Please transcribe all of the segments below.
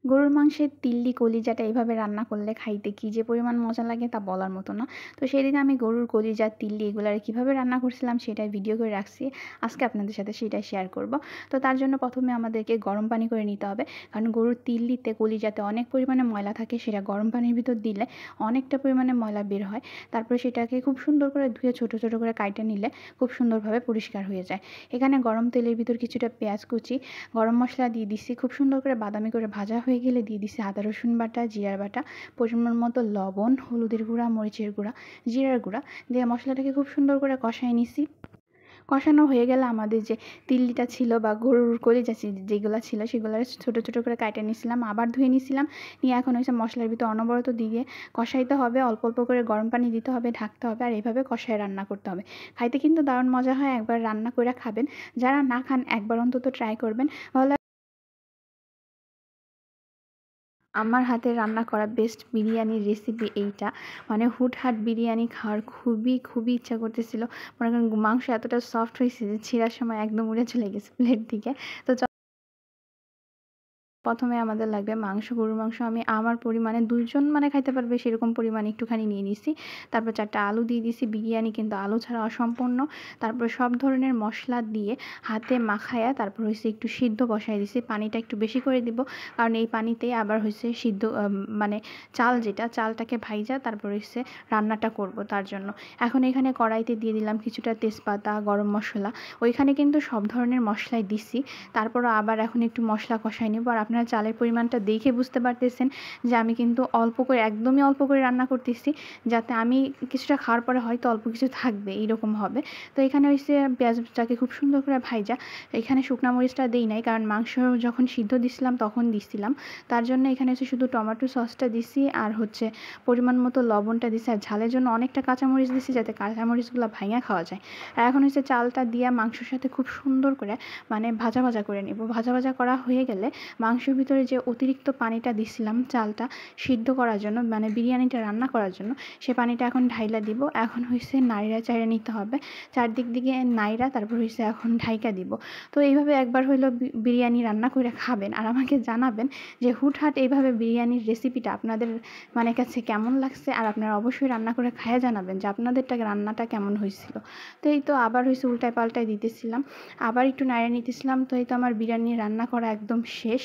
গরুর মাংসের তিল্লি কলিজাটা এভাবে রান্না করলে খাইতে কী যে পরিমাণ মজা লাগে তা বলার মতো না। তো সেদিন আমি গরুর কলিজা, তিল্লি এগুলার কীভাবে রান্না করছিলাম সেটাই ভিডিও করে রাখছি। আজকে আপনাদের সাথে সেটাই শেয়ার করব। তো তার জন্য প্রথমে আমাদেরকে গরম পানি করে নিতে হবে, কারণ গরুর তিল্লিতে কলিজাতে অনেক পরিমাণে ময়লা থাকে, সেটা গরম পানির ভিতর দিলে অনেকটা পরিমাণে ময়লা বের হয়। তারপরে সেটাকে খুব সুন্দর করে ধুয়ে ছোটো ছোটো করে কাইটে নিলে খুব সুন্দরভাবে পরিষ্কার হয়ে যায়। এখানে গরম তেলের ভিতর কিছুটা পেঁয়াজ কুচি, গরম মশলা দিয়ে দিচ্ছি, খুব সুন্দর করে বাদামি করে ভাজা হয়ে গেলে দিয়ে দিচ্ছি আদা রসুন বাটা, জিরার বাটা, পরিমাণ মতো লবণ, হলুদের গুঁড়া, মরিচের গুঁড়া, জিরার গুঁড়া দিয়ে মশলাটাকে খুব সুন্দর করে কষায় নিছি। কষানো হয়ে গেলে আমাদের যে তিল্লিটা ছিল বা গরুর কলিজা যেগুলো ছিল সেগুলো ছোটো ছোটো করে কাটে নিয়েছিলাম, আবার ধুয়ে নিয়েছিলাম। নিয়ে এখন হচ্ছে মশলার ভিতর অনবরত দিয়ে কষাইতে হবে, অল্প অল্প করে গরম পানি দিতে হবে, ঢাকতে হবে, আর এইভাবে কষায় রান্না করতে হবে। খাইতে কিন্তু দারুণ মজা হয়, একবার রান্না করে খাবেন। যারা না খান একবার অন্তত ট্রাই করবেন, ভালো। আমার হাতে রান্না করা বেস্ট বিরিয়ানির রেসিপি এইটা। মানে হুটহাট বিরিয়ানি খাওয়ার খুবই খুবই ইচ্ছা করতেছিল। মনে করেন মাংস এতটা সফট হয়েছে যে ছিঁড়ার সময় একদম উড়ে চলে গেছে প্লেট থেকে। তো প্রথমে আমাদের লাগবে মাংস, গরুর মাংস আমি আমার পরিমাণে ২ জন মানে খাইতে পারবে সেরকম পরিমাণে একটুখানি নিয়ে নিছি। তারপর ৪ টা আলু দিয়ে দিছি, বিরিয়ানি কিন্তু আলু ছাড়া অসম্পূর্ণ। তারপর সব ধরনের মশলা দিয়ে হাতে মাখায়া তারপর হইছে একটু সিদ্ধ বসায় দিছি। পানিটা একটু বেশি করে দিব, কারণ এই পানিতেই আবার হইছে সিদ্ধ মানে চাল যেটা, চালটাকে ভাইজা তারপর হইছে রান্নাটা করব তার জন্য। এখন এখানে কড়াইতে দিয়ে দিলাম কিছুটা তেজপাতা, গরম মসলা। ওইখানে কিন্তু সব ধরনের মশলাই দিছি। তারপরও আবার এখন একটু মশলা কষায় নেব। আর আপনারা চালের পরিমাণটা দেখে বুঝতে পারতেছেন যে আমি কিন্তু অল্প করে, একদমই অল্প করে রান্না করতেছি, যাতে আমি কিছুটা খাওয়ার পরে হয়তো অল্প কিছু থাকবে এইরকম হবে। তো এখানে হচ্ছে পেঁয়াজটাকে খুব সুন্দর করে ভাইজা, এখানে শুকনা মরিচটা দেই নাই, কারণ মাংস যখন সিদ্ধ দিছিলাম তখন দিছিলাম। তার জন্য এখানে হচ্ছে শুধু টমেটো সসটা দিছি আর হচ্ছে পরিমাণ মতো লবণটা দিছি, আর ঝালের জন্য অনেকটা কাঁচামরিচ দিছি যাতে কাঁচামরিচগুলো ভাঙা খাওয়া যায়। আর এখন হচ্ছে চালটা দিয়ে মাংসের সাথে খুব সুন্দর করে মানে ভাজা ভাজা করে নেব। ভাজা ভাজা করা হয়ে গেলে মাংসের ভিতরে যে অতিরিক্ত পানিটা দিছিলাম চালটা সিদ্ধ করার জন্য, মানে বিরিয়ানিটা রান্না করার জন্য, সে পানিটা এখন ঢাইলা দিব। এখন হইছে নাইড়া চাইড়া নিতে হবে, চারদিক দিকে নাইড়া তারপর হইছে এখন ঢাইকা দিব। তো এইভাবে একবার হইলো বিরিয়ানি রান্না করে খাবেন, আর আমাকে জানাবেন যে হুটহাট এইভাবে বিরিয়ানির রেসিপিটা আপনাদের মানে কাছে কেমন লাগছে, আর আপনারা অবশ্যই রান্না করে খাইয়া জানাবেন যে আপনাদেরটা রান্নাটা কেমন হয়েছিল। তো এই তো আবার হইছে উল্টায় পাল্টায় দিতেছিলাম, আবার একটু নাড়িয়ে নিতেছিলাম। তো এই তো আমার বিরিয়ানি রান্না করা একদম শেষ,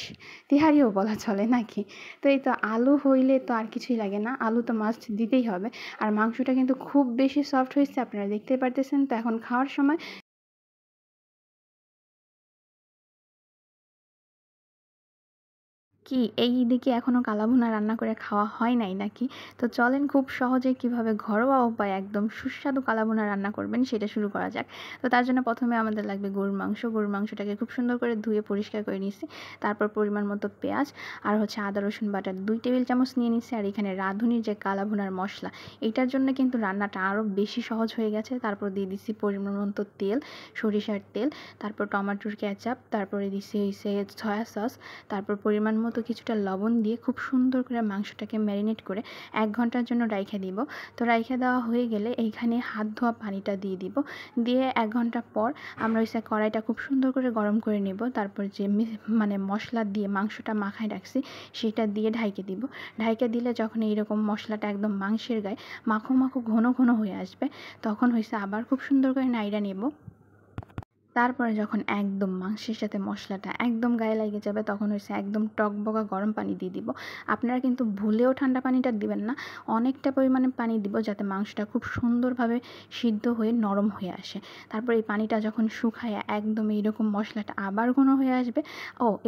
তিহারিও বলা চলে নাকি। তো এই তো আলু হইলে তো আর কিছুই লাগে না, আলু তো মাস্ট দিতেই হবে। আর মাংসটা কিন্তু খুব বেশি সফট হয়েছে, আপনারা দেখতেই পারতেছেন। তো এখন খাওয়ার সময় কি এই দিকে এখনও কালাভুনা রান্না করে খাওয়া হয় নাই নাকি? তো চলেন খুব সহজে কিভাবে ঘরোয়া উপায়ে একদম সুস্বাদু কালাভুনা রান্না করবেন সেটা শুরু করা যাক। তো তার জন্য প্রথমে আমাদের লাগবে গরুর মাংস। গরুর মাংসটাকে খুব সুন্দর করে ধুয়ে পরিষ্কার করে নিয়েছি। তারপর পরিমাণ মতো পেঁয়াজ আর হচ্ছে আদা রসুন বাটা 2 টেবিল চামচ নিয়ে নিচ্ছি। আর এখানে রাঁধুনির যে কালাভুনার মশলা, এটার জন্য কিন্তু রান্নাটা আরও বেশি সহজ হয়ে গেছে। তারপর দিয়ে দিচ্ছি পরিমাণ মতো তেল, সরিষার তেল, তারপর টমেটোর কেচাপ, তারপরে দিচ্ছি হইছে সয়া সস, তারপর পরিমাণ মতো কিছুটা লবণ দিয়ে খুব সুন্দর করে মাংসটাকে ম্যারিনেট করে 1 ঘন্টার জন্য রাইখা দিব। তো রাইখা দেওয়া হয়ে গেলে এইখানে হাত ধোয়া পানিটা দিয়ে দিব। দিয়ে 1 ঘন্টা পর আমরা হচ্ছে কড়াইটা খুব সুন্দর করে গরম করে নেব। তারপর যে মানে মশলা দিয়ে মাংসটা মাখায় রাখছি সেটা দিয়ে ঢাইকে দিব। ঢাইকে দিলে যখন এইরকম মশলাটা একদম মাংসের গায়ে মাখো মাখো ঘন ঘন হয়ে আসবে, তখন হয়েছে আবার খুব সুন্দর করে নাইড়া নেব। তারপরে যখন একদম মাংসের সাথে মশলাটা একদম গায়ে লেগে যাবে, তখন হচ্ছে একদম টকবগা গরম পানি দিয়ে দিব। আপনারা কিন্তু ভুলেও ঠান্ডা পানিটা দিবেন না, অনেকটা পরিমাণে পানি দিব যাতে মাংসটা খুব সুন্দরভাবে সিদ্ধ হয়ে নরম হয়ে আসে। তারপর এই পানিটা যখন শুকায় একদম এইরকম মশলাটা আবার ঘন হয়ে আসবে।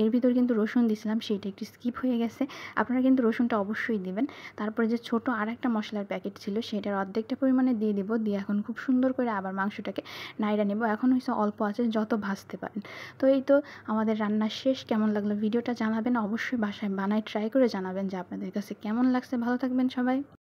এর ভিতর কিন্তু রসুন দিছিলাম, সেইটা একটু স্কিপ হয়ে গেছে, আপনারা কিন্তু রসুনটা অবশ্যই দিবেন। তারপরে যে ছোট আরেকটা মশলার প্যাকেট ছিল সেটার অর্ধেকটা পরিমাণে দিয়ে দিব। দিয়ে এখন খুব সুন্দর করে আবার মাংসটাকে নাইড়া নেব। এখন হচ্ছে অল্প আছে, যত ভাজতে পারেন। তো এই তো আমাদের রান্না শেষ। কেমন লাগলো ভিডিওটা জানাবেন, অবশ্যই বাসায় বানায় ট্রাই করে জানাবেন যে আপনাদের কাছে কেমন লাগছে। ভালো থাকবেন সবাই।